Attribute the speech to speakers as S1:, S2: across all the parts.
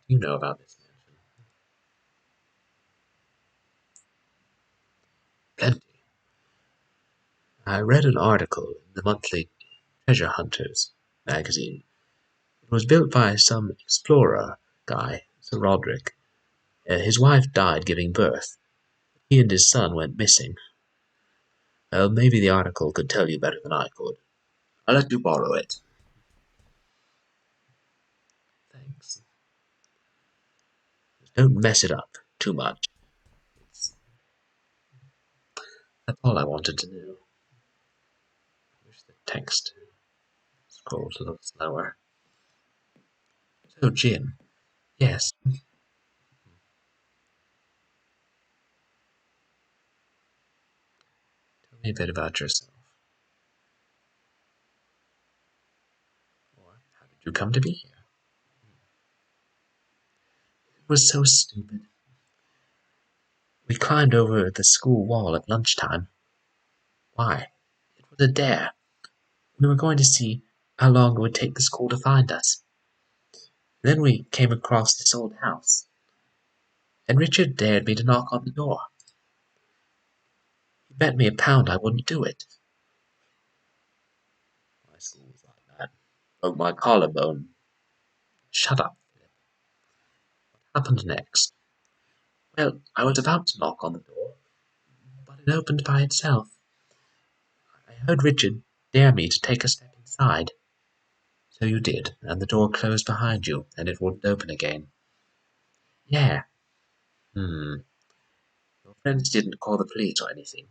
S1: You know about this mansion. Plenty. I read an article in the monthly Treasure Hunters magazine. It was built by some explorer guy, Sir Roderick. His wife died giving birth. He and his son went missing. Well, maybe the article could tell you better than I could. I'll let you borrow it. Thanks. Don't mess it up too much. That's all I wanted to know. I wish the text scrolled a little slower. So, Jim. Yes. Tell me a bit about yourself. Or how did you come to be here? It was so stupid. We climbed over the school wall at lunchtime. Why? It was a dare. We were going to see how long it would take the school to find us. Then we came across this old house, and Richard dared me to knock on the door. He bet me £1 I wouldn't do it. My school was like that. Broke my collarbone. Shut up, Philip. What happened next? Well, I was about to knock on the door, but it opened by itself. I heard Richard dare me to take a step inside. So you did, and the door closed behind you, and it wouldn't open again. Yeah. Your friends didn't call the police or anything.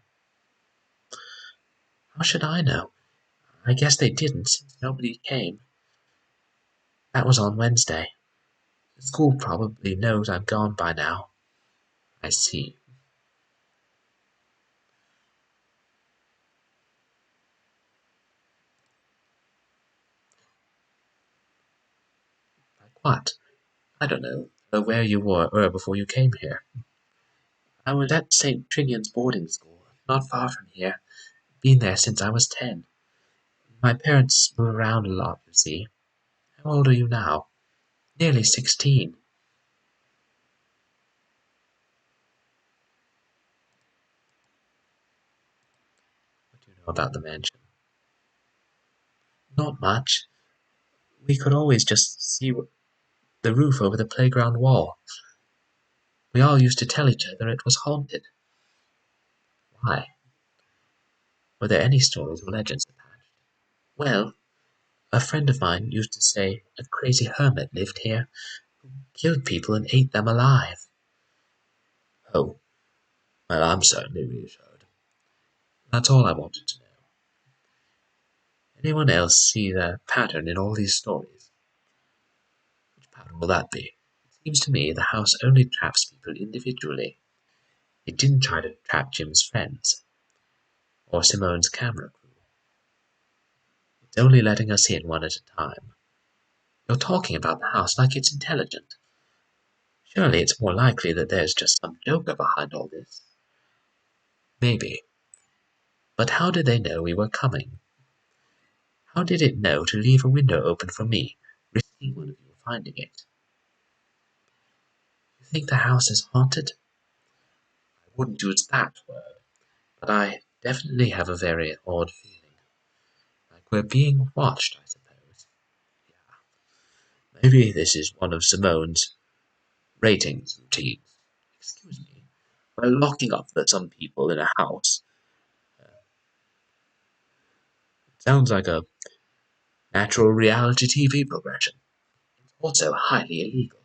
S1: How should I know? I guess they didn't, since nobody came. That was on Wednesday. The school probably knows I'm gone by now. I see. Like what? I don't know where you were before you came here. I was at St. Trinian's boarding school, not far from here. Been there since I was 10. My parents move around a lot, you see. How old are you now? Nearly 16. What do you know about the mansion? Not much. We could always just see the roof over the playground wall. We all used to tell each other it was haunted. Why? Were there any stories or legends attached? Well, a friend of mine used to say a crazy hermit lived here, who killed people and ate them alive. Oh, well, I'm certainly reassured. That's all I wanted to know. Anyone else see the pattern in all these stories? Which pattern will that be? It seems to me the house only traps people individually. It didn't try to trap Jim's friends, or Simone's camera crew. It's only letting us in one at a time. You're talking about the house like it's intelligent. Surely it's more likely that there's just some joker behind all this. Maybe. But how did they know we were coming? How did it know to leave a window open for me, risking one of you finding it? You think the house is haunted? I wouldn't use that word, but I definitely have a very odd feeling. Like we're being watched, I suppose. Yeah. Maybe this is one of Simone's ratings routines. Excuse me. We're locking up some people in a house. Sounds like a natural reality TV progression. It's also highly illegal.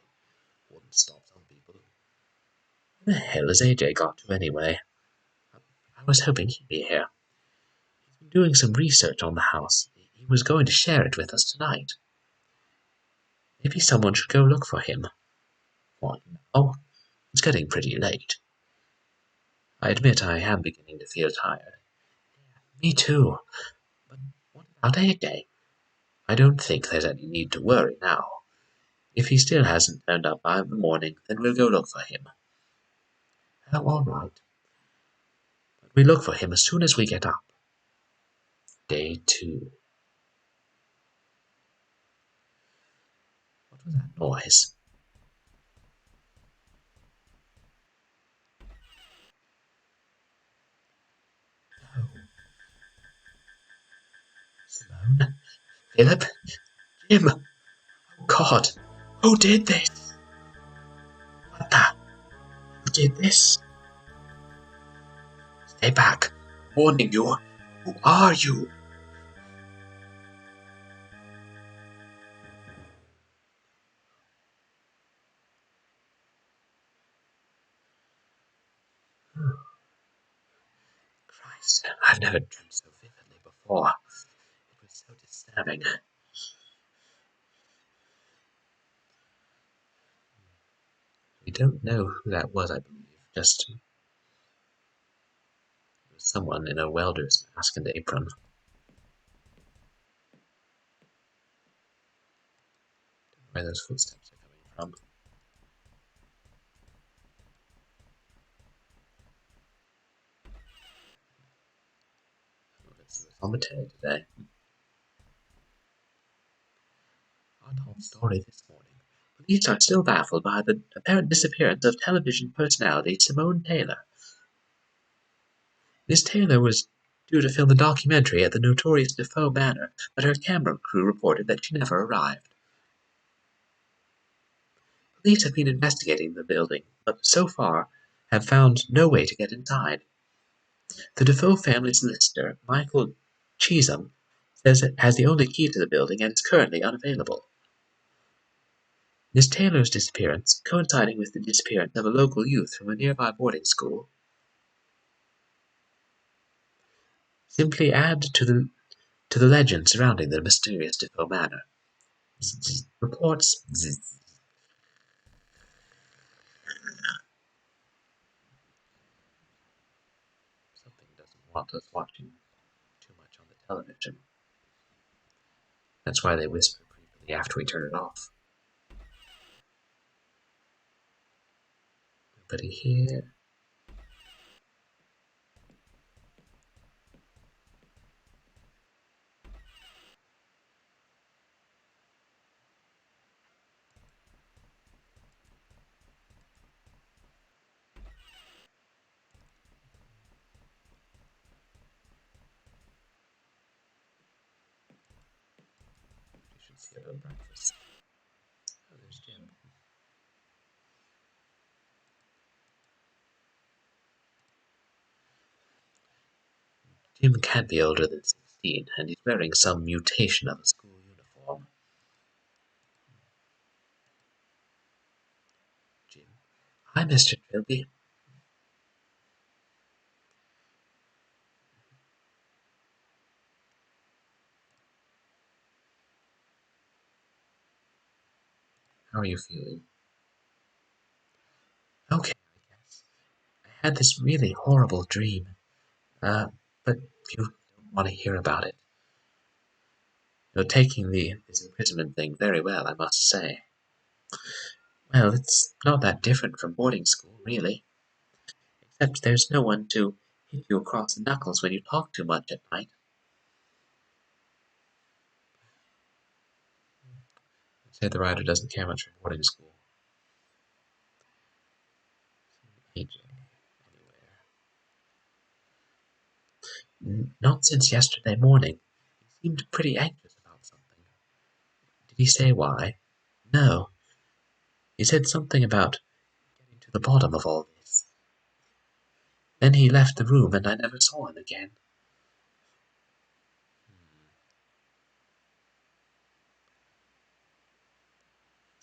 S1: Wouldn't stop some people. Where the hell has AJ got to anyway? I was hoping he'd be here. He's been doing some research on the house. He was going to share it with us tonight. Maybe someone should go look for him. What now? It's getting pretty late. I admit I am beginning to feel tired. Me too. But what about AJ? I don't think there's any need to worry now. If he still hasn't turned up by the morning, then we'll go look for him. Oh, all right. But we look for him as soon as we get up. Day 2. What was that noise? Caleb? Jim! Oh God! Who did this? What the? Who did this? Stay back. I'm warning you. Who are you? Christ, I've never dreamt so vividly before. It was so disturbing. We don't know who that was, I believe. Just someone in a welder's mask and apron. Where those footsteps are coming from. Let's see what's on the telly today. Our top story this morning. Police are still baffled by the apparent disappearance of television personality Simone Taylor. Miss Taylor was due to film a documentary at the notorious Defoe Manor, but her camera crew reported that she never arrived. Police have been investigating the building, but so far have found no way to get inside. The Defoe family solicitor, Michael Chisholm, says it has the only key to the building and is currently unavailable. Miss Taylor's disappearance, coinciding with the disappearance of a local youth from a nearby boarding school, simply add to the legend surrounding the mysterious Defoe Manor. Reports. Something doesn't want us watching too much on the television. That's why they whisper creepily after we turn it off. Nobody here. You should see it at breakfast. Oh, there's Jim. Jim can't be older than 16, and he's wearing some mutation of a school uniform. Jim. Hi, Mr. Trilby. How are you feeling? Okay, I guess. I had this really horrible dream. But you don't want to hear about it. You're taking this imprisonment thing very well, I must say. Well, it's not that different from boarding school, really. Except there's no one to hit you across the knuckles when you talk too much at night. I'd say the writer doesn't care much for boarding school. AJ, anywhere. Not since yesterday morning. He seemed pretty anxious about something. Did he say why? No. He said something about getting to the bottom of all this. Then he left the room and I never saw him again.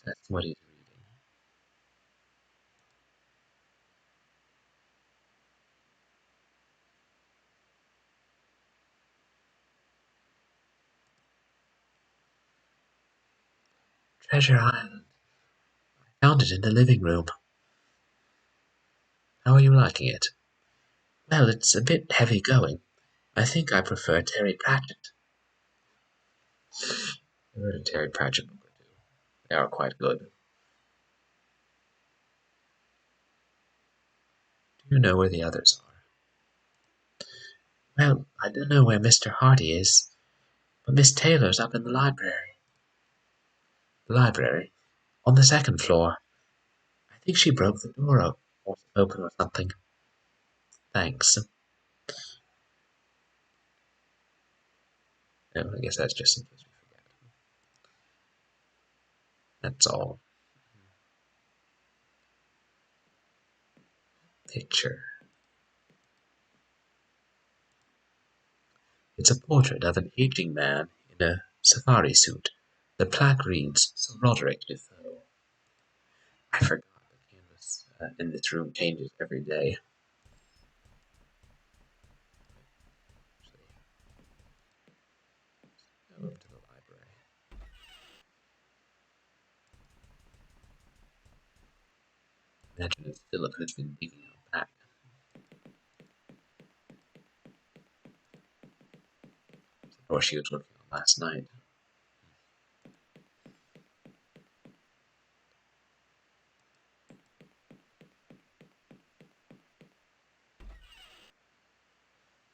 S1: That's what he's reading. Treasure Island. I found it in the living room. How are you liking it? Well, it's a bit heavy going. I think I prefer Terry Pratchett. I read a Terry Pratchett book or two. They are quite good. Do you know where the others are? Well, I don't know where Mr. Hardy is, but Miss Taylor's up in the library. The library? On the second floor. I think she broke the door open or something. Thanks. Oh, I guess that's just something we forget. That's all. Picture. It's a portrait of an aging man in a safari suit. The plaque reads, Sir Roderick Defoe. I forgot the canvas in this room changes every day. Go up to the library. Imagine if Philip had been digging out back. Or she was working on last night.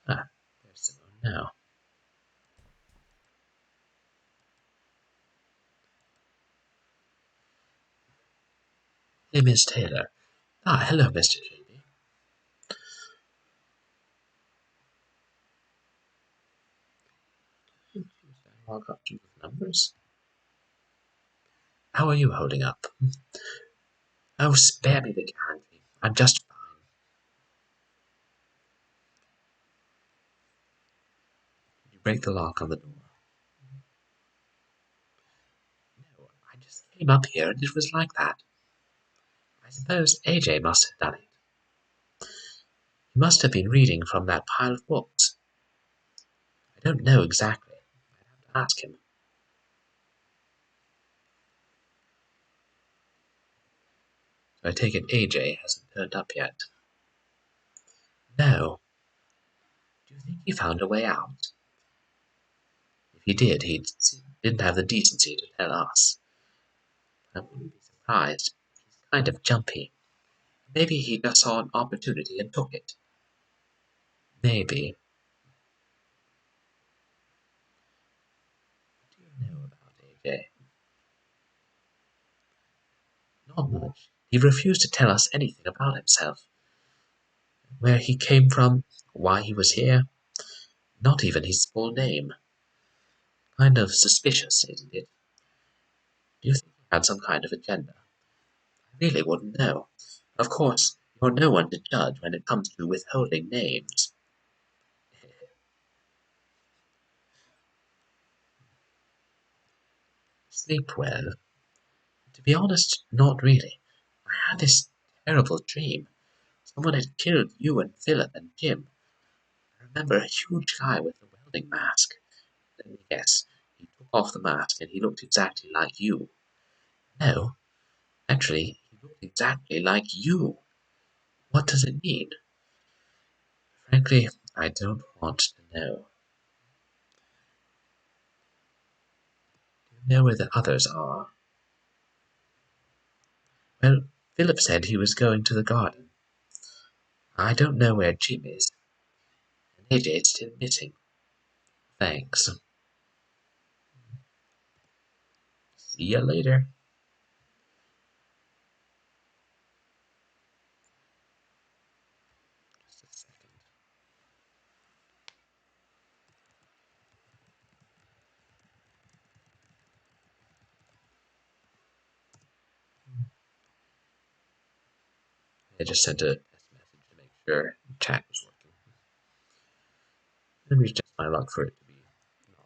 S1: Ah, there's Simone now. Hey, Miss Taylor. Ah, hello, Mr. JB. All got you with numbers. How are you holding up? Oh, spare me the gallantry. I'm just fine. Did you break the lock on the door? No, I just came up here and it was like that. I suppose AJ must have done it. He must have been reading from that pile of books. I don't know exactly. I'd have to ask him. So I take it AJ hasn't turned up yet. No. Do you think he found a way out? If he did, he didn't have the decency to tell us. I wouldn't be surprised. He's kind of jumpy. Maybe he just saw an opportunity and took it. Maybe. What do you know about AJ? Not much. He refused to tell us anything about himself. Where he came from, why he was here. Not even his full name. Kind of suspicious, isn't it? Do you think he had some kind of agenda? I really wouldn't know. Of course, you're no one to judge when it comes to withholding names. Sleep well. To be honest, not really. I had this terrible dream. Someone had killed you and Philip and Jim. I remember a huge guy with a welding mask. Let me guess. He took off the mask and he looked exactly like you. No, actually, he looked exactly like you. What does it mean? Frankly, I don't want to know. Do you know where the others are? Well, Philip said he was going to the garden. I don't know where Jim is. And AJ's still missing. Thanks. See you later. Just a second. I just sent a test message to make sure chat was working. Let me just my luck for it to be not.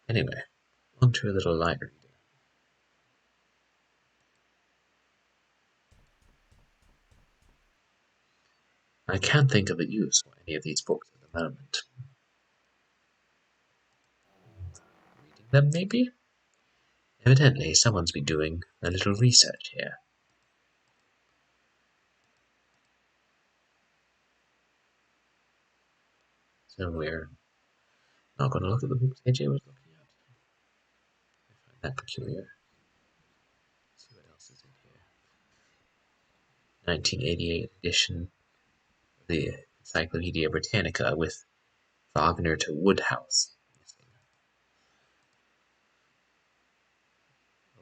S1: Anyway, on to a little light reading. I can't think of a use for any of these books at the moment. Reading them, maybe? Evidently, someone's been doing a little research here. So we're not going to look at the books AJ was looking at. I find that peculiar. Let's see what else is in here. 1988 edition of the Encyclopedia Britannica with Wagner to Woodhouse.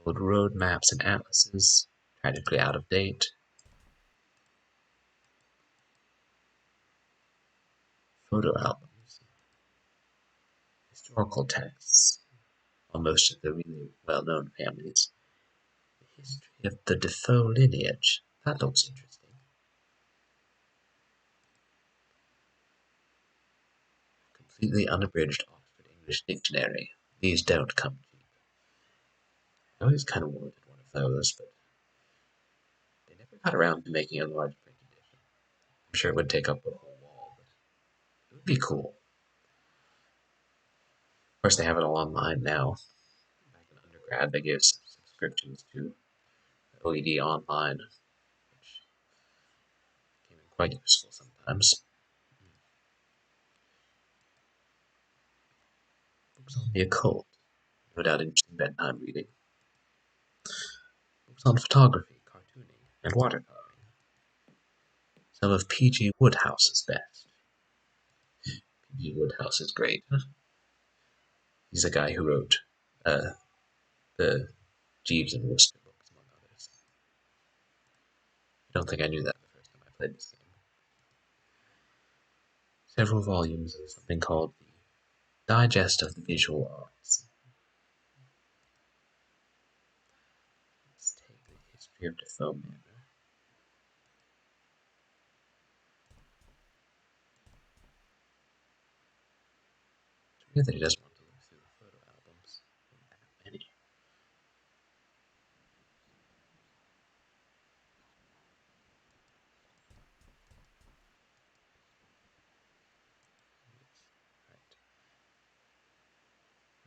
S1: Old road maps and atlases, tragically out of date. Photo albums. Historical texts on most of the really well-known families. History of the Defoe lineage. That looks interesting. Completely unabridged Oxford English Dictionary. These don't come cheap. I always kind of wanted one of those, but they never got around to making a large print edition. I'm sure it would take up a whole wall, but it would be cool. Of course, they have it all online now. Back in undergrad, they gave subscriptions to OED Online, which came in quite useful sometimes. Books on the occult, no doubt interesting bedtime reading. Books on photography, cartooning, and watercoloring. Some of P.G. Wodehouse's best. P.G. Wodehouse is great. He's the guy who wrote the Jeeves and Wooster books, among others. I don't think I knew that the first time I played this game. Several volumes of something called the Digest of the Visual Arts. Let's take the history of Defoe Manor. It's weird that he doesn't want to look through the photo albums. There are that many. Right.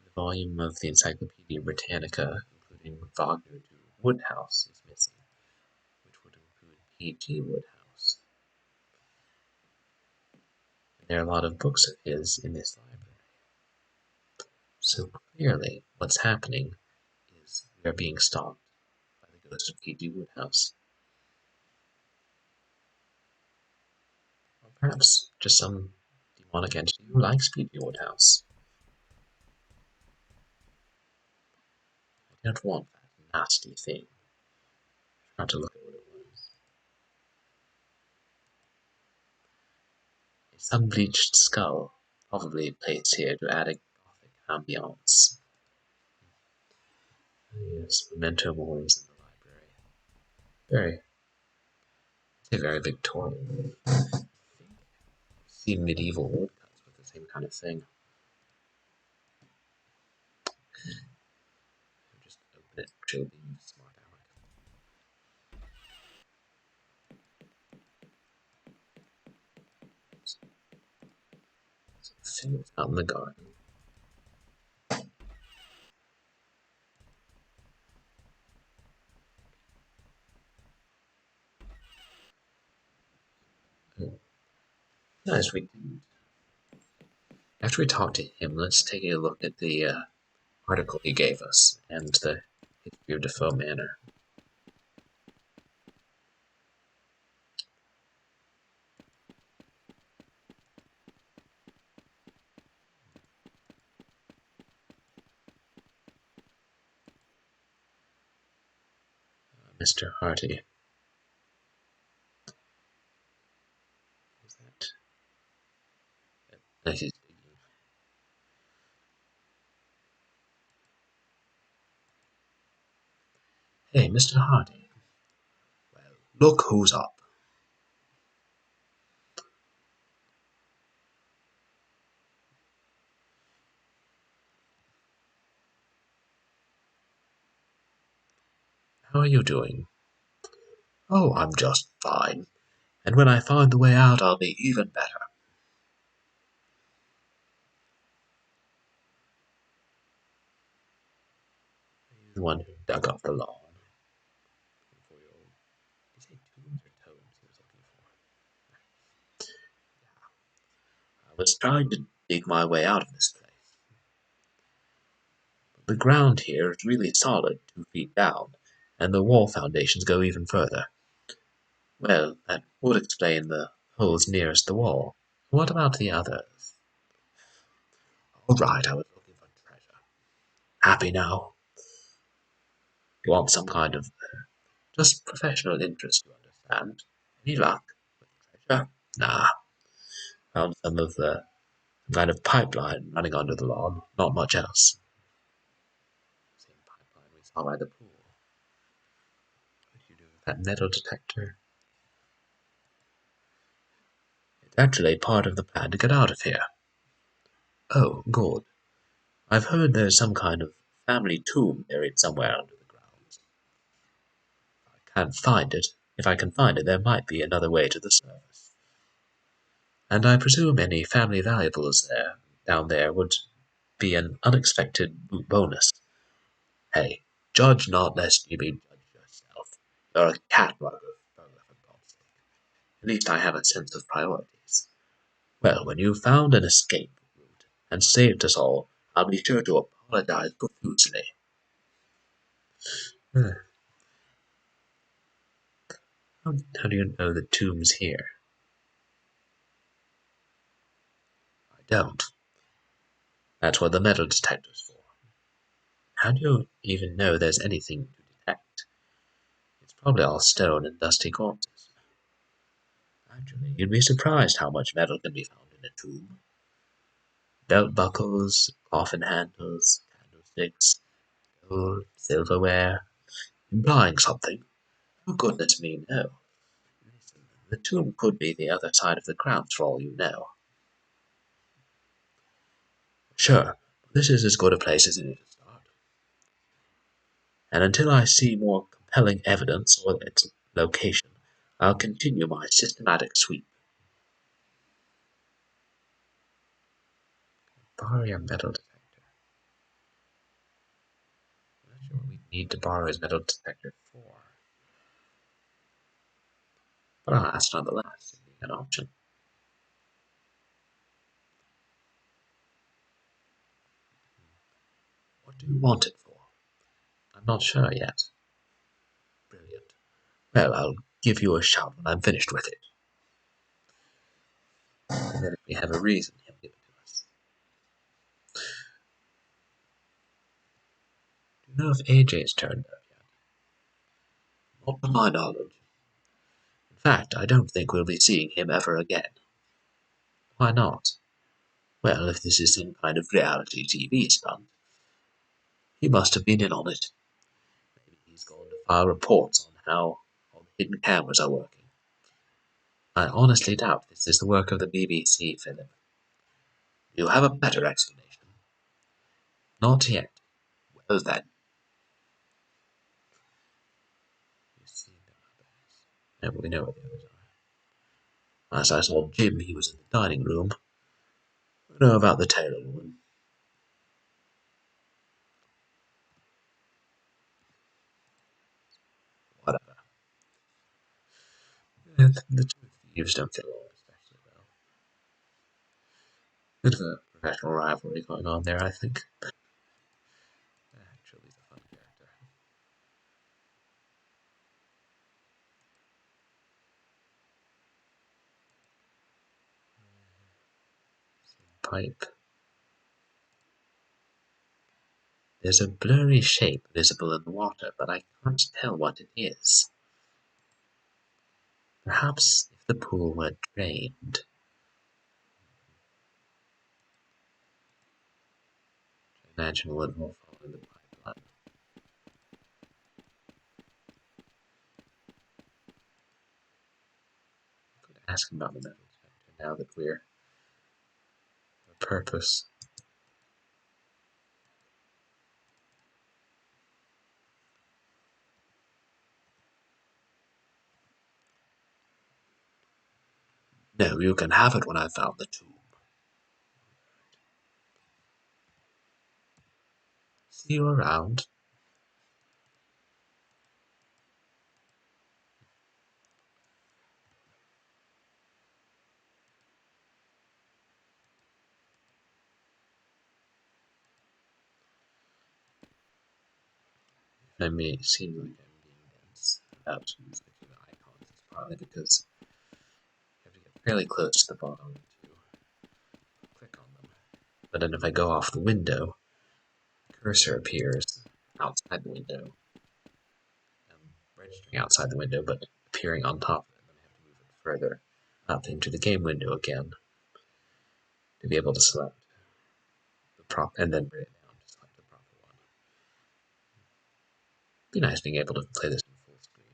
S1: The volume of the Encyclopedia Britannica, including Wagner to Woodhouse, is missing, which would include P.G. Wodehouse. And there are a lot of books of his in this library. So clearly, what's happening is we are being stalked by the ghost of P.G. Wodehouse. Or perhaps just some demonic entity who likes P.G. Wodehouse. I don't want that nasty thing. Try to look at what it was. A sun-bleached skull, probably placed here to add a gothic ambiance. Yes, memento moris in the library. Very, very Victorian. See medieval woodcuts with the same kind of thing. Just open it, chill being smart aleck. So things out in the garden. Oh, nice, we didn't. After we talk to him, let's take a look at the article he gave us and the history of Defoe Manor. Mr. Hardy. Was that? Nice speaking. Hey, Mr. Hardy. Well, look who's up. How are you doing? Oh, I'm just fine. And when I find the way out, I'll be even better. He's the one who dug up the lawn. For your, did you say tombs or tomes he was looking for? I was trying to dig my way out of this place. But the ground here is really solid, 2 feet down, and the wall foundations go even further. Well, that would explain the holes nearest the wall. What about the others? All right, I was looking for treasure. Happy now? You want some kind of just professional interest, you understand? Any luck with treasure? Nah. Found some kind of pipeline running under the lawn. Not much else. Same pipeline we saw by the pool. That metal detector. It's actually part of the plan to get out of here. Oh, good. I've heard there's some kind of family tomb buried somewhere under the ground. I can't find it. If I can find it, there might be another way to the surface. And I presume any family valuables down there would be an unexpected bonus. Hey, judge not lest you be judged yourself. You're a catbug of burglar, for God's sake. At least I have a sense of priorities. Well, when you've found an escape route and saved us all, I'll be sure to apologize profusely. Hmm. How do you know the tomb's here? I don't. That's what the metal detector's for. How do you even know there's anything to detect? It's probably all stone and dusty corpses. Actually, you'd be surprised how much metal can be found in a tomb. Belt buckles, coffin handles, candlesticks, gold, silverware, implying something. Oh, goodness me, no. Listen, the tomb could be the other side of the grounds for all you know. Sure, this is as good a place as any to start. And until I see more compelling evidence or its location, I'll continue my systematic sweep. Borrow your metal detector. I'm not sure what we need to borrow his metal detector for, but I'll ask nonetheless, it being an option. What do you want it for? I'm not sure yet. Brilliant. Well, I'll give you a shout when I'm finished with it. And then if we have a reason, he'll give it to us. Do you know if AJ's turned up yet? Not to my knowledge. In fact, I don't think we'll be seeing him ever again. Why not? Well, if this is some kind of reality TV stunt, he must have been in on it. Maybe he's gone to file reports on how all the hidden cameras are working. I honestly doubt this is the work of the BBC, Philip. You have a better explanation? Not yet. Well then. You see no others. No, we know where the others are. As I saw Jim, he was in the dining room. I know about the Taylor woman. Whatever. The two thieves don't get along especially well. Bit of a professional rivalry going on there, I think. Actually, he's a fun character. Pipe. There's a blurry shape visible in the water, but I can't tell what it is. Perhaps if the pool were drained. Imagine what will fall in the pipeline. I could ask him about the metal detector now that we're a purpose. No, you can have it when I found the tomb. See you around. I may seem like I'm being dense about using the icons. It's partly because you have to get fairly close to the bottom to click on them. But then if I go off the window, the cursor appears outside the window. Registering outside the window, but appearing on top of it. Then I have to move it further up into the game window again to be able to select the prop and then bring it down to select the proper one. It'd be nice being able to play this in full screen.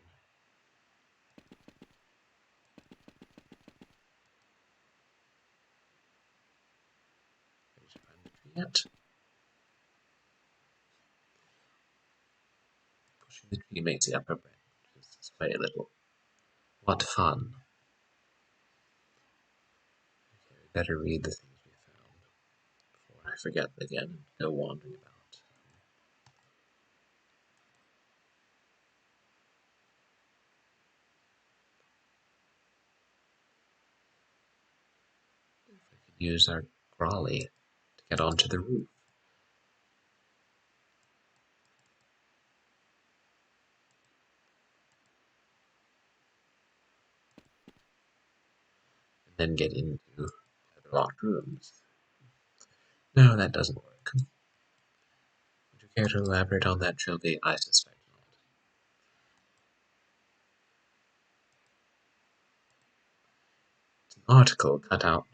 S1: The tree makes the upper branches sway a little. What fun. Okay, we better read the things we found before I forget again and go wandering about. We could use our Grolly to get onto the roof. And then get into the locked rooms. No, that doesn't work. Would you care to elaborate on that, Trilby? I suspect not. It's an article cut out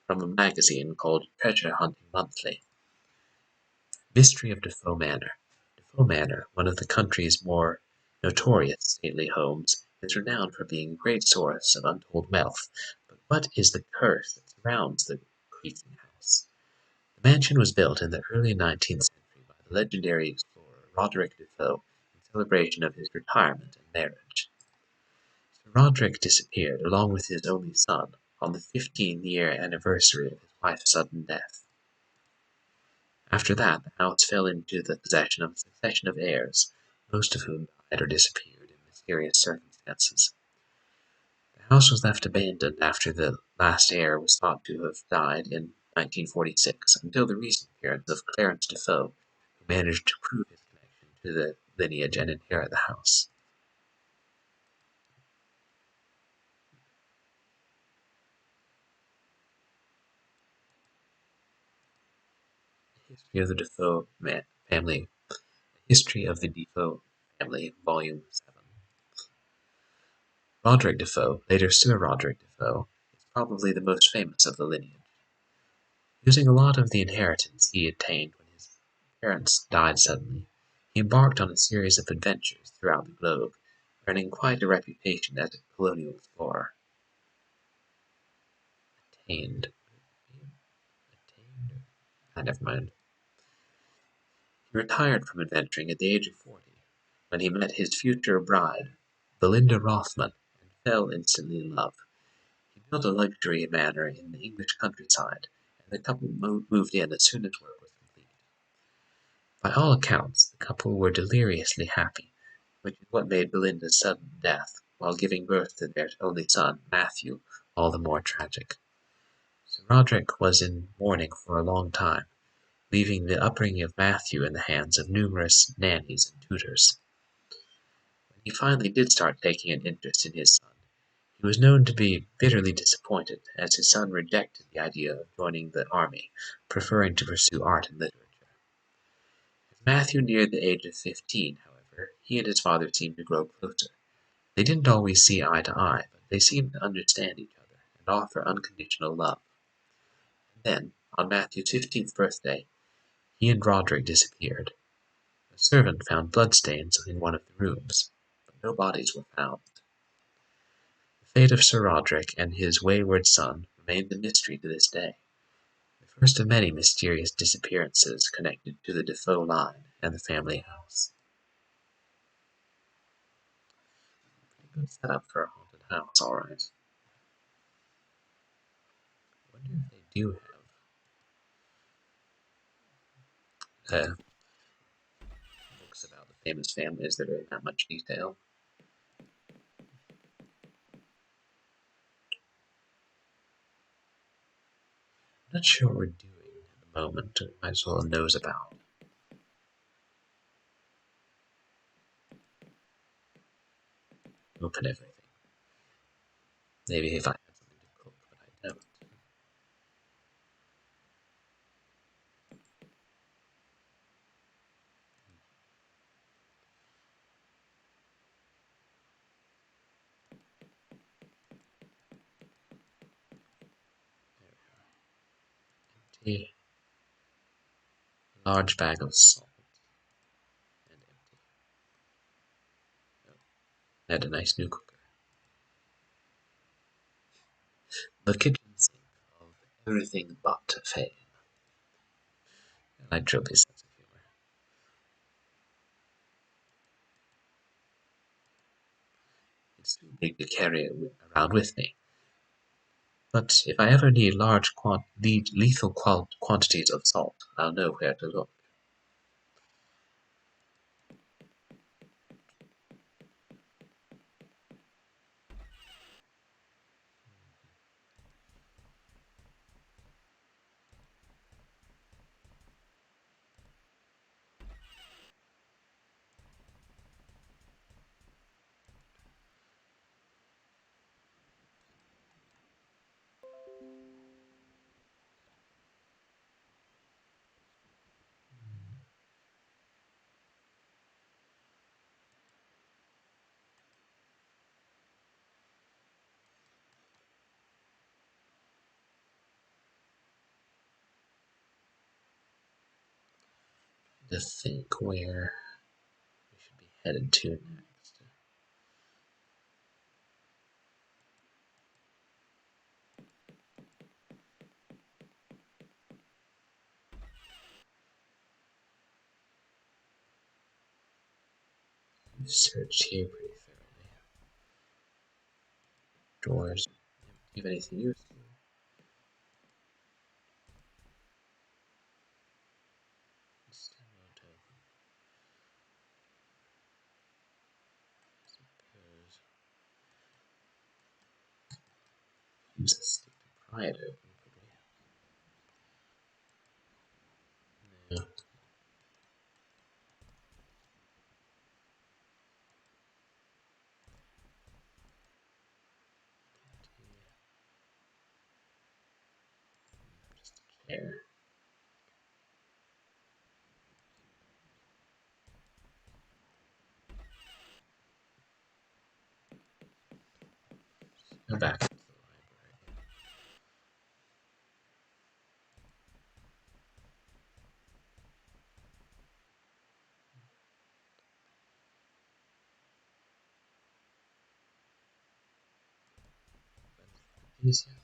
S1: from a magazine called Treasure Hunting Monthly. Mystery of Defoe Manor. Defoe Manor, one of the country's more notorious stately homes, is renowned for being a great source of untold wealth. But what is the curse that surrounds the creaking house? The mansion was built in the early 19th century by the legendary explorer Roderick Defoe in celebration of his retirement and marriage. Sir Roderick disappeared along with his only son on the 15th-year anniversary of his wife's sudden death. After that, the house fell into the possession of a succession of heirs, most of whom died or disappeared in mysterious circumstances. The house was left abandoned after the last heir was thought to have died in 1946, until the recent appearance of Clarence Defoe, who managed to prove his connection to the lineage and inherit the house. History of the Defoe family. History of the Defoe family, Volume 7. Roderick Defoe, later Sir Roderick Defoe, is probably the most famous of the lineage. Using a lot of the inheritance he obtained when his parents died suddenly, he embarked on a series of adventures throughout the globe, earning quite a reputation as a colonial explorer. Attained. Attained. Never mind. He retired from adventuring at the age of 40, when he met his future bride, Belinda Rothman, and fell instantly in love. He built a luxury manor in the English countryside, and the couple moved in as soon as work was complete. By all accounts, the couple were deliriously happy, which is what made Belinda's sudden death, while giving birth to their only son, Matthew, all the more tragic. Sir Roderick was in mourning for a long time, leaving the upbringing of Matthew in the hands of numerous nannies and tutors. When he finally did start taking an interest in his son, he was known to be bitterly disappointed, as his son rejected the idea of joining the army, preferring to pursue art and literature. As Matthew neared the age of 15, however, he and his father seemed to grow closer. They didn't always see eye to eye, but they seemed to understand each other and offer unconditional love. And then, on Matthew's 15th birthday, he and Roderick disappeared. A servant found bloodstains in one of the rooms, but no bodies were found. The fate of Sir Roderick and his wayward son remains a mystery to this day, the first of many mysterious disappearances connected to the Defoe line and the family house. Pretty good setup for a haunted house, alright. I wonder if they do have books about the famous families that are in that much detail. I'm not sure what we're doing at the moment. Might as well nose about. Open everything. Maybe if I had something to cook, but I don't. Empty. A large bag of salt. And empty. Oh, and a nice new cooker. The kitchen sink of everything but fame. I like Trilby's sense of humor. too big to carry it around with me. But if I ever need lethal quantities of salt, I'll know where to look. To think where we should be headed to next. We've searched here pretty thoroughly. Drawers. Do you have anything useful? Use a stick to pry it open, could we? No. Just a chair. Go back into the library. These yet?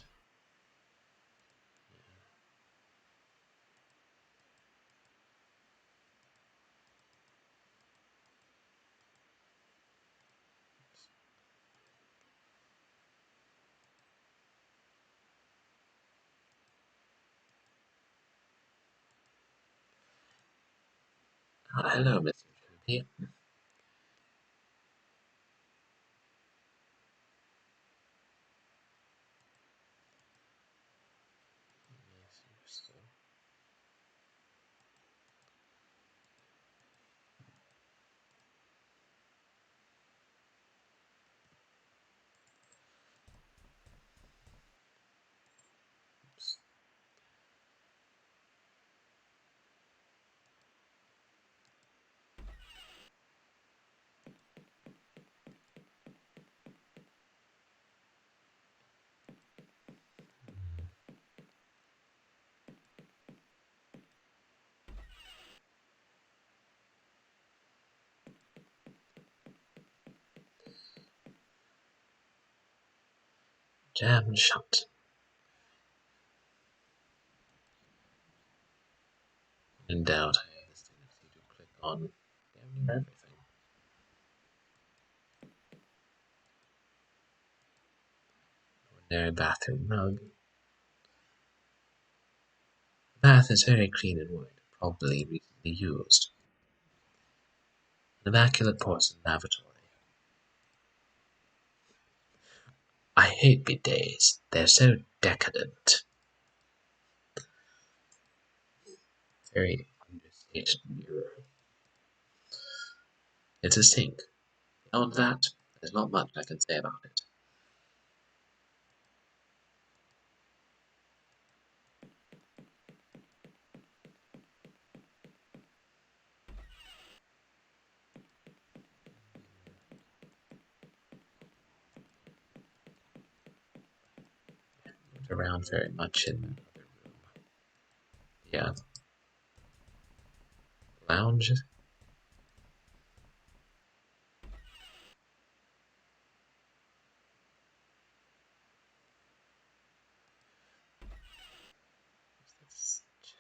S1: Hello, Mr. Droopy. Yes, useful. Oops. Jammed shut. In doubt, I have this tendency to click on damn near everything. Ordinary bathroom rug. The bath is very clean and white, probably recently used. An immaculate porcelain lavatory. I hate bidets. They're so decadent. Very understated mirror. It's a sink. Beyond that, there's not much I can say about it. Looked around very much in that other room. Yeah, lounge. Let's check.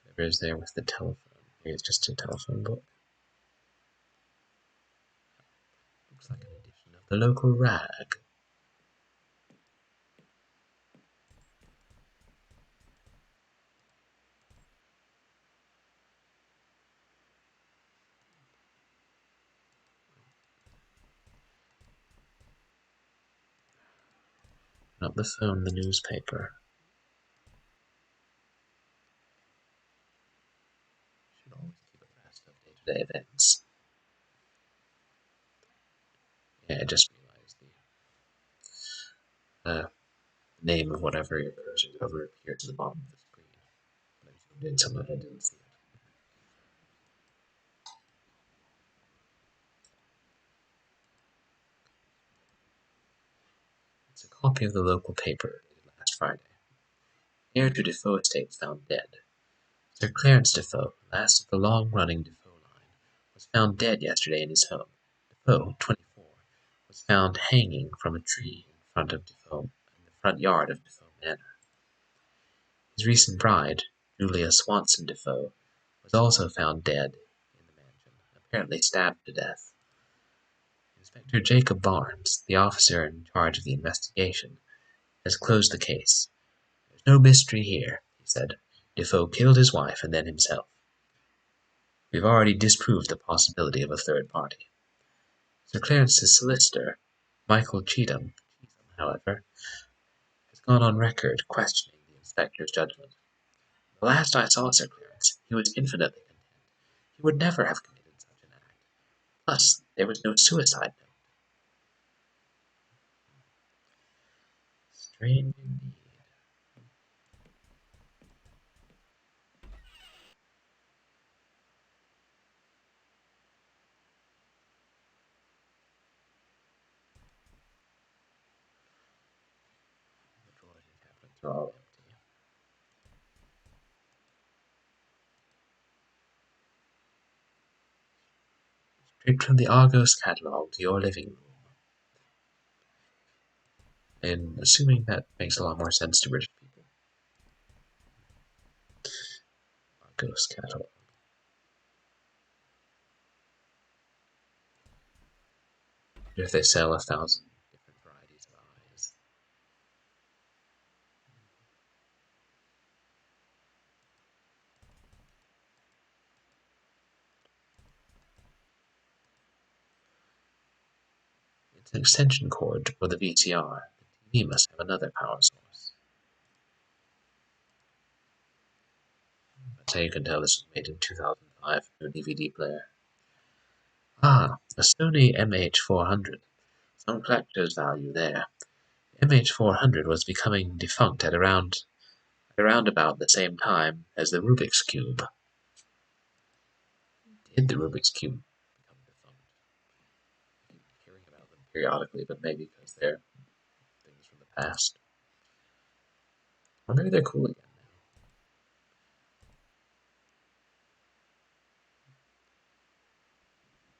S1: Whatever is there with the telephone. Maybe it's just a telephone book. Looks like an edition of the local rag. Not the phone, the newspaper. Should always keep abreast of day-to-day events. Yeah, I just realized the name of whatever your cursor over appeared to the bottom of the screen. But I zoomed in so much I didn't see it. It's a copy of the local paper dated last Friday. Heir to Defoe estate found dead. Sir Clarence Defoe, last of the long-running Defoe line, was found dead yesterday in his home. Defoe, 24, was found hanging from a tree in front of Defoe, in the front yard of Defoe Manor. His recent bride, Julia Swanson Defoe, was also found dead in the mansion, apparently stabbed to death. Inspector Jacob Barnes, the officer in charge of the investigation, has closed the case. There's no mystery here, he said. Defoe killed his wife and then himself. We've already disproved the possibility of a third party. Sir Clarence's solicitor, Michael Cheetham, however, has gone on record questioning the inspector's judgment. The last I saw Sir Clarence, he was infinitely content. He would never have committed such an act. Plus, there was no suicide note. Strange indeed. The drawers and cabinets are all empty. Straight from the Argos catalogue to your living room. And assuming that makes a lot more sense to British people. Argos catalogue. If they sell 1,000 different varieties of eyes. It's an extension cord for the VCR. The TV must have another power source. That's how you can tell this was made in 2005 from a DVD player. Ah, a Sony MH400. Some collector's value there. MH400 was becoming defunct at around about the same time as the Rubik's Cube. Did the Rubik's Cube become defunct? I keep hearing about them periodically, but maybe because they're things from the past. Or maybe they're cool again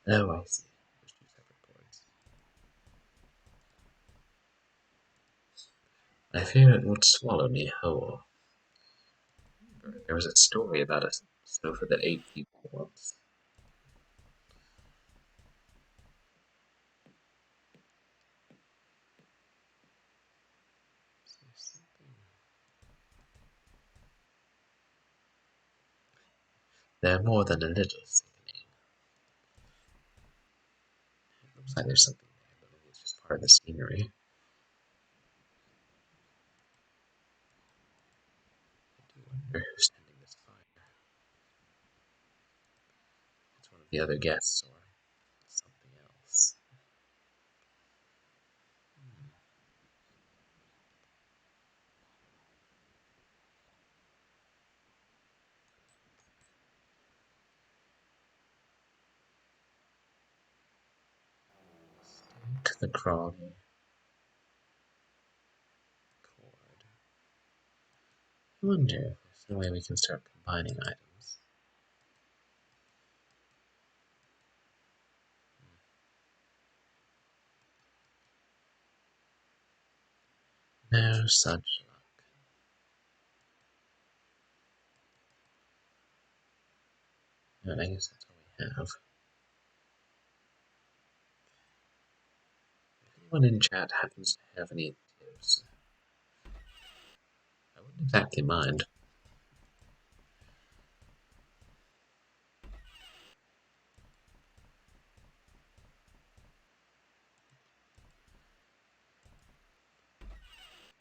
S1: now. Oh, I see. There's two separate boards. I fear it would swallow me whole. There was a story about a sofa that ate people once. They're more than a little sickening. It looks like there's something there, but maybe it's just part of the scenery. I do wonder who's tending this fire. It's one of the other guests or something else. Stick the crawling cord. I wonder if there's no way we can start combining items. No such luck. No, I guess that's all we have. anyone in chat happens to have any tips, I wouldn't exactly mind.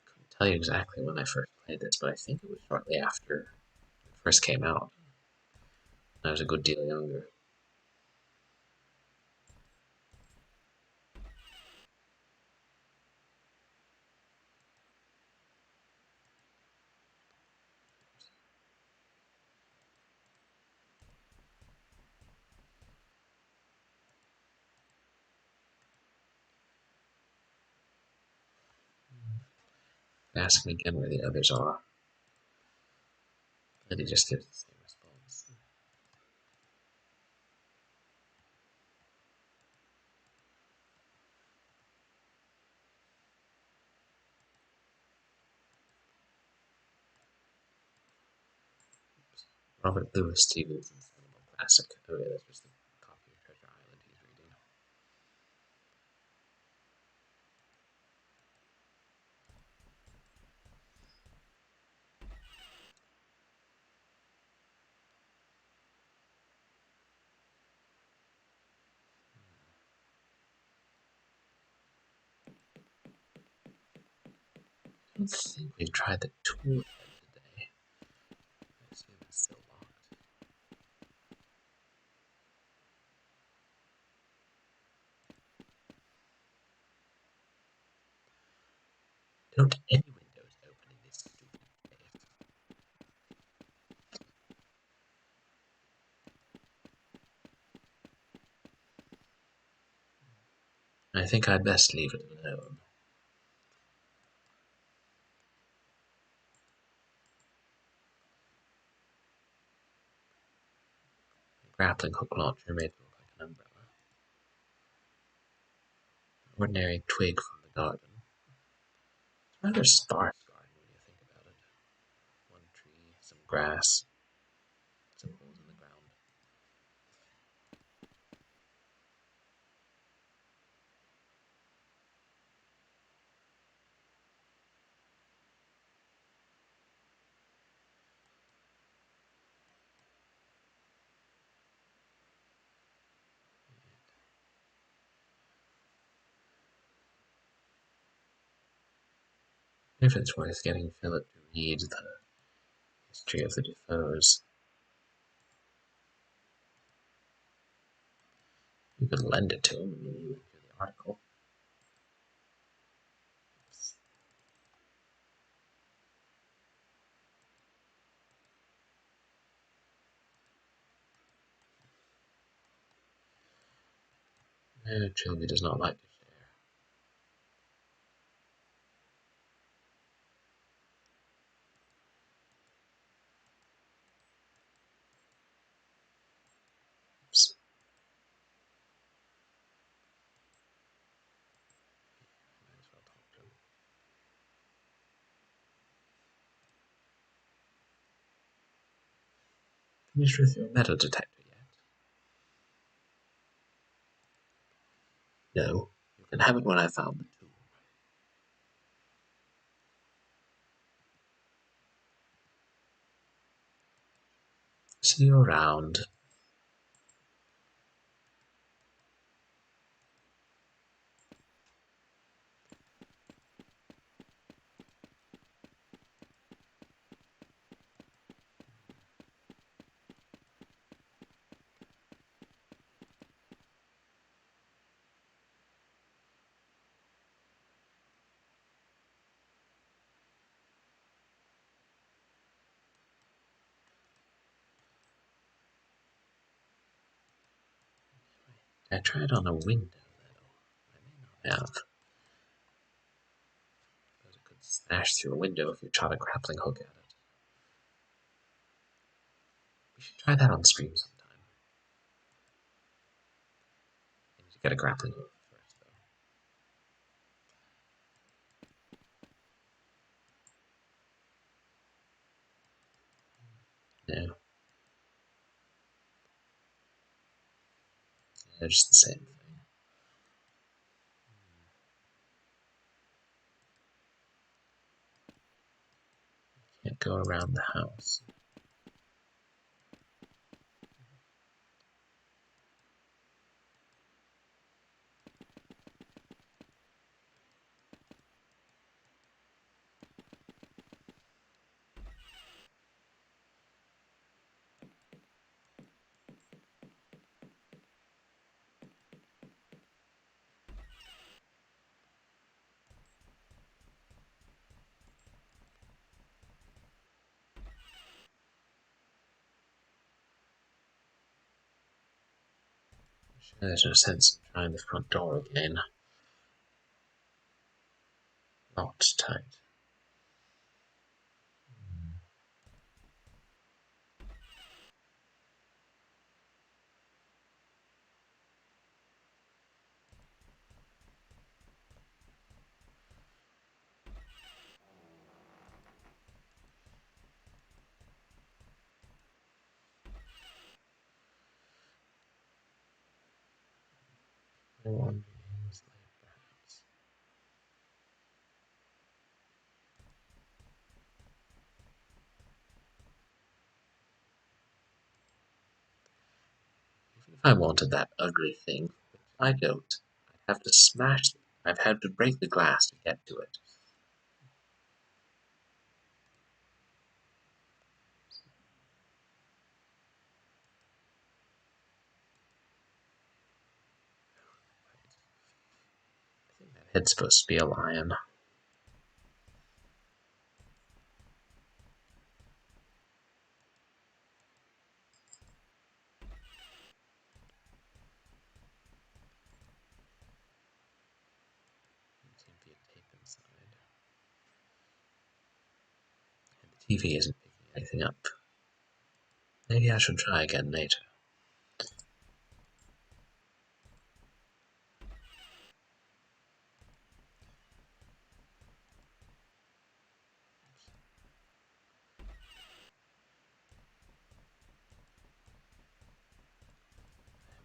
S1: Couldn't tell you exactly when I first played this, but I think it was shortly after it first came out. I was a good deal younger. Ask me again where the others are, and he just gives the same response. Robert Louis Stevenson's Animal Classic. Oh yeah, that's just a copy of Treasure Island he's reading. I don't think we've tried the tool shed today. I assume it's still locked. Don't any windows open in this stupid cave. I think I'd best leave it alone. A grappling hook launcher made to look like an umbrella. An ordinary twig from the garden. It's a rather sparse garden when you think about it. One tree, some grass, some holes in the ground. If it's worth getting Philip to read the history of the Defoes, you could lend it to him and leave him to the article. No, Trilby does not like to share. Oops. Might as well talk to him. Finished with your metal detector yet? No. You can have it when I found the tool. See you around. I tried on a window, though. I may not have. Because it could smash through a window if you shot a grappling hook at it. We should try that on stream sometime. I need to get a grappling hook first, though. No. They're just the same thing. go around the house. There's no sense in trying the front door again. Locked tight. One being asleep, perhaps. Even if I wanted that ugly thing, which I don't, I'd have to smash. I'd have to break the glass to get to it. I think that head's supposed to be a lion. There seems to be a tape inside. And the TV isn't picking anything up. Maybe I should try again later.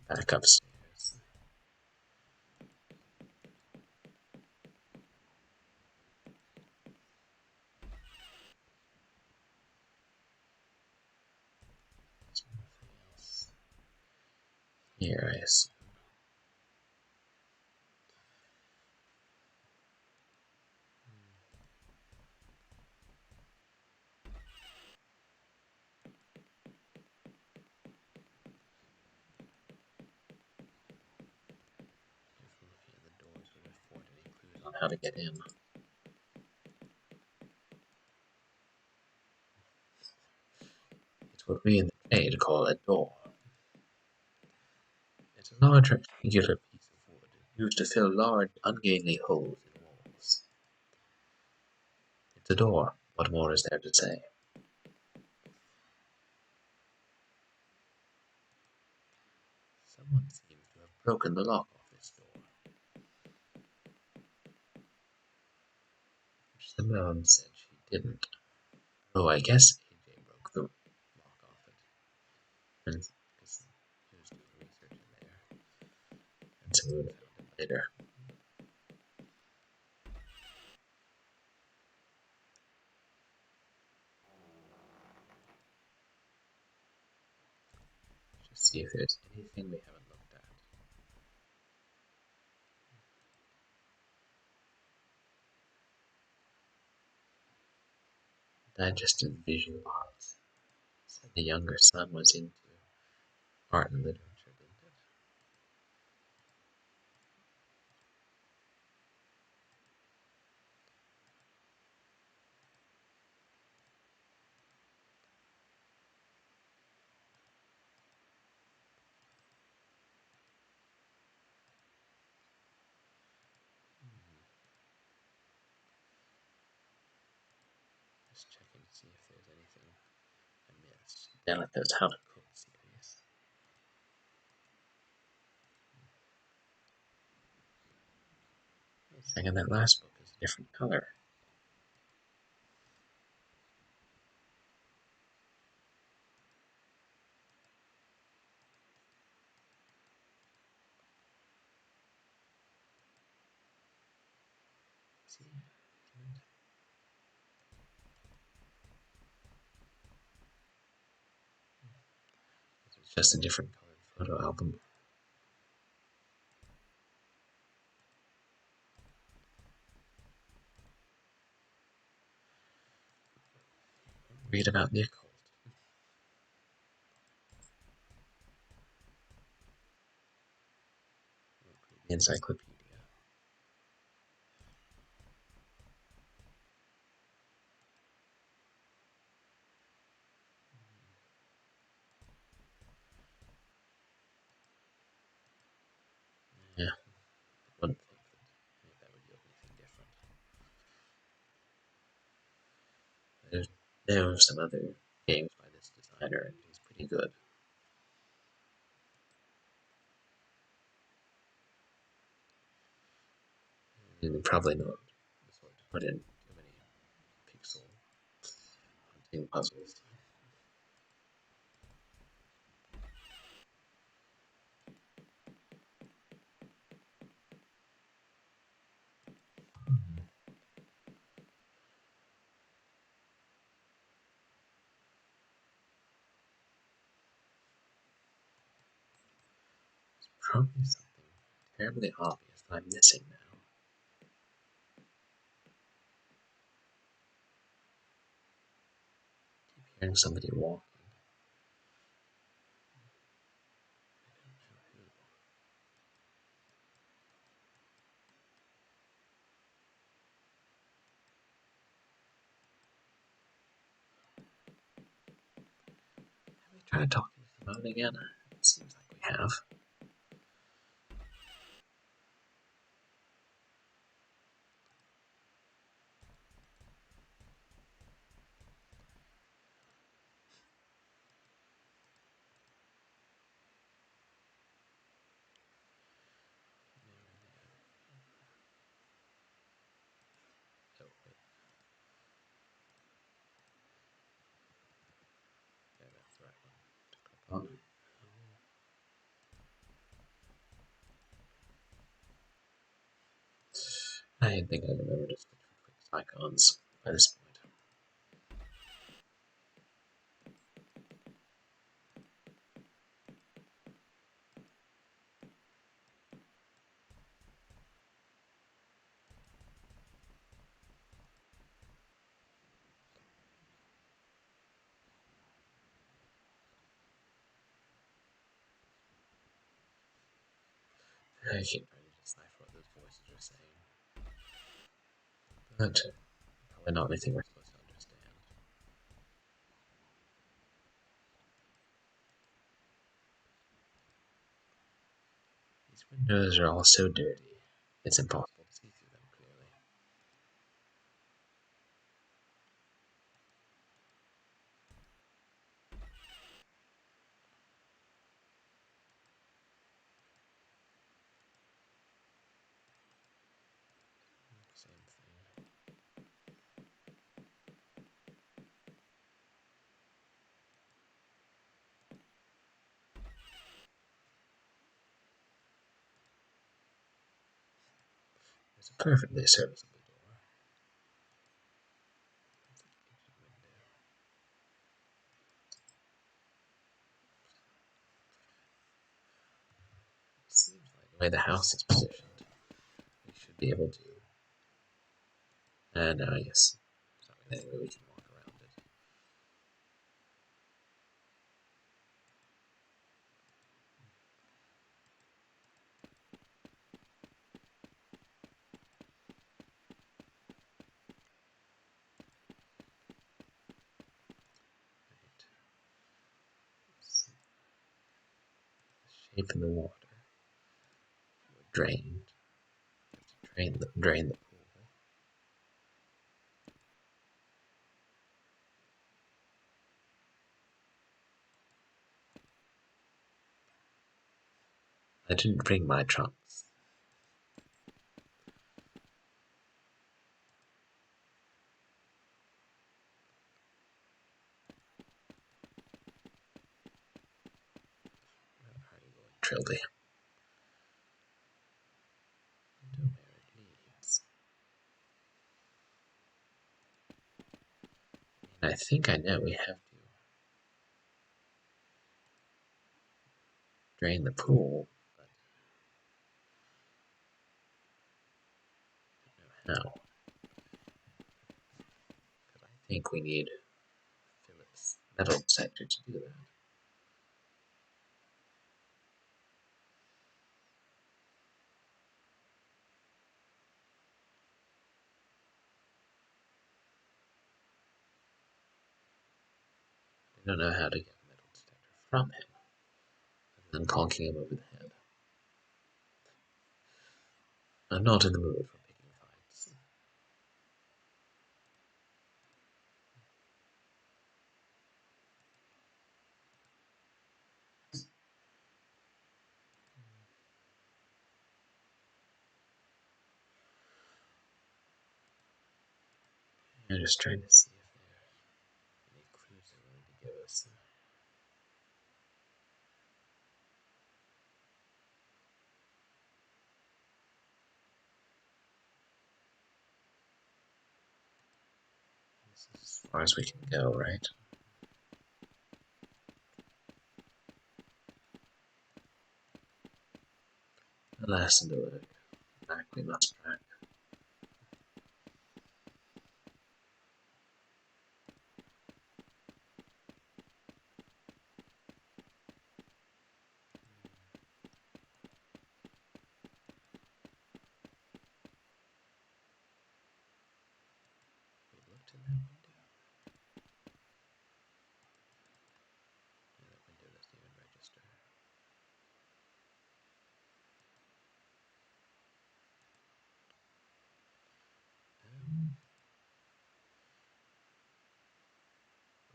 S1: Back upstairs. There's nothing else here, I assume. If looking at the doors would afford any clues on how to get in. It's what we in the trade call a door. It's a large rectangular piece of wood used to fill large, ungainly holes in walls. It's a door. What more is there to say? Someone seems to have broken the lock off this door, which Simone said she didn't. Oh, I guess AJ broke the lock off it. And because he was doing research in there, and so we would have found it later. Just see if there's anything we haven't looked at. Digested visual arts. Said the younger son was into art and literature, didn't it? Just checking to see if there's anything I missed. Down at those how to cook series. Second, that last book is a different color. See? It's just a different colored photo album. Read about the occult. The encyclopedia. Yeah, one thing that would yield anything different. There are some other games by this designer, and he's pretty good. And probably not the sort to put in too many pixel hunting puzzles. Probably something terribly obvious that I'm missing now. Keep hearing somebody walking. Have we tried talking to them out again? It seems like we have. Oh, wait. Yeah, that's the right one. Oh. I think I remember just quick icons by this point. I keep trying to decipher what those voices are saying. But probably not anything we're supposed to understand. These windows are all so dirty, it's impossible to see through them clearly. Same thing. It's a perfectly serviceable door. It seems like the way the house is positioned, we should be able to. And I guess anyway, we can walk around it. Right. The shape in the water. Drained. Drain the pool. I didn't bring my trunks. Where are you going, Trilby? I know where it leads. And I think I know we have to. drain the pool, but how? Because I think we need Phillips' metal detector to do that. I don't know how to get a metal detector from him, other than conking him over the head. I'm not in the mood for picking fights. I'm just trying to see if there are any clues they're willing to give us. This is as far as we can go, right? Alas, into it. Back we must track. We looked in that window. Yeah, that window doesn't even register.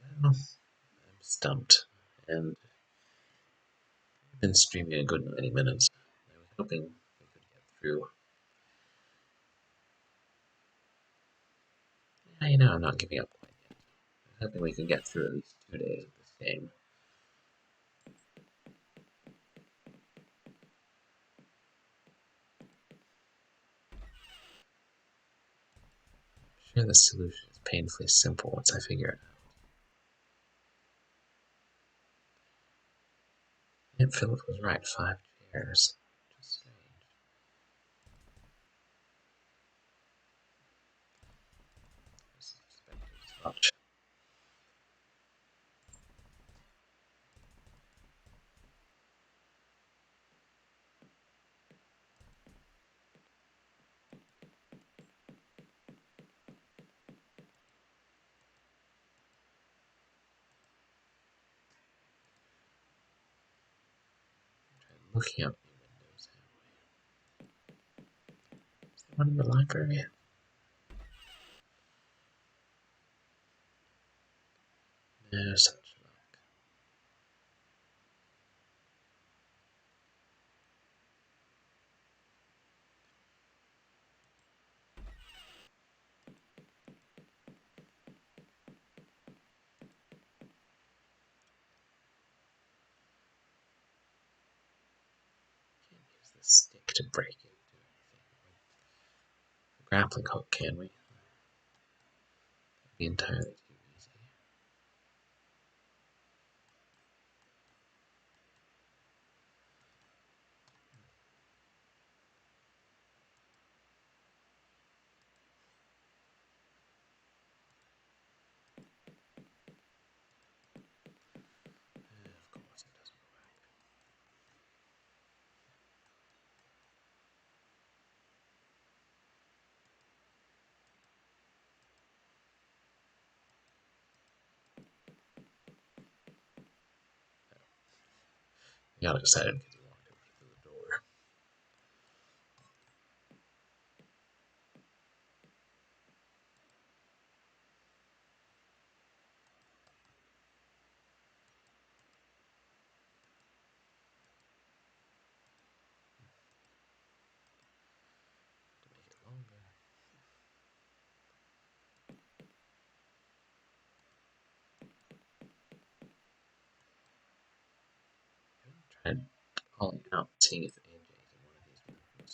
S1: Well, I'm stumped, and I've been streaming a good 90 minutes. I was hoping we could get through. Yeah, I'm not giving up quite yet. I was hoping we could get through at least 2 days of this game. I'm sure the solution is painfully simple once I figure it out. And Philip was right, 5 chairs. Just strange. I suspected as much. Looking out the windows, is there one in the library? No such luck. Can't use the stick to break into anything. A grappling hook, can we? That'd be entirely too easy. Of course it doesn't work. I got excited because he walked over to the door. To make it longer, I tried calling out, seeing if AJ is in one of these rooms.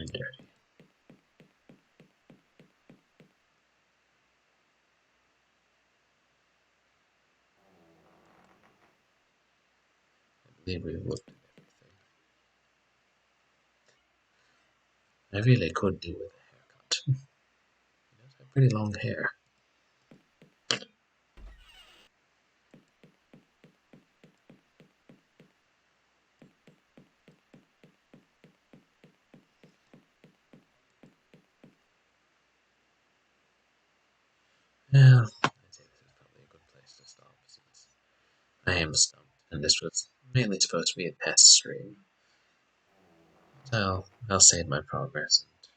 S1: and dirty. I believe we've looked at everything. I really could do with a haircut. He does have pretty long hair. Yeah, I'd say this is probably a good place to stop since I am stumped, and this was mainly supposed to be a test stream. So I'll save my progress and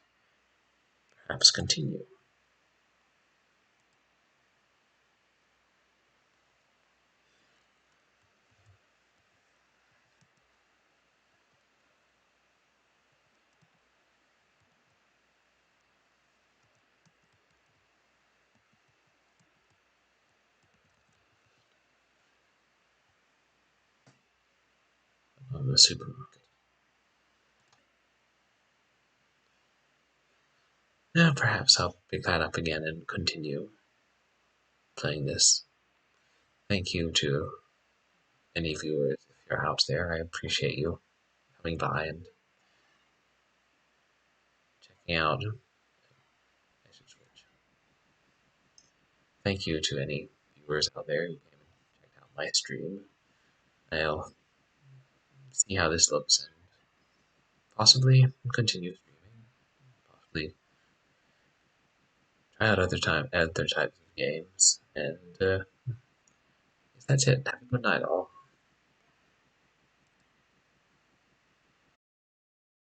S1: perhaps continue. On the supermarket. Now perhaps I'll pick that up again and continue playing this. Thank you to any viewers if you're out there. I appreciate you coming by and checking out. I should switch. Thank you to any viewers out there who came and checked out my stream. I'll see how this looks and possibly continue streaming. Possibly try out other types of games. And that's it. Have a good night, all.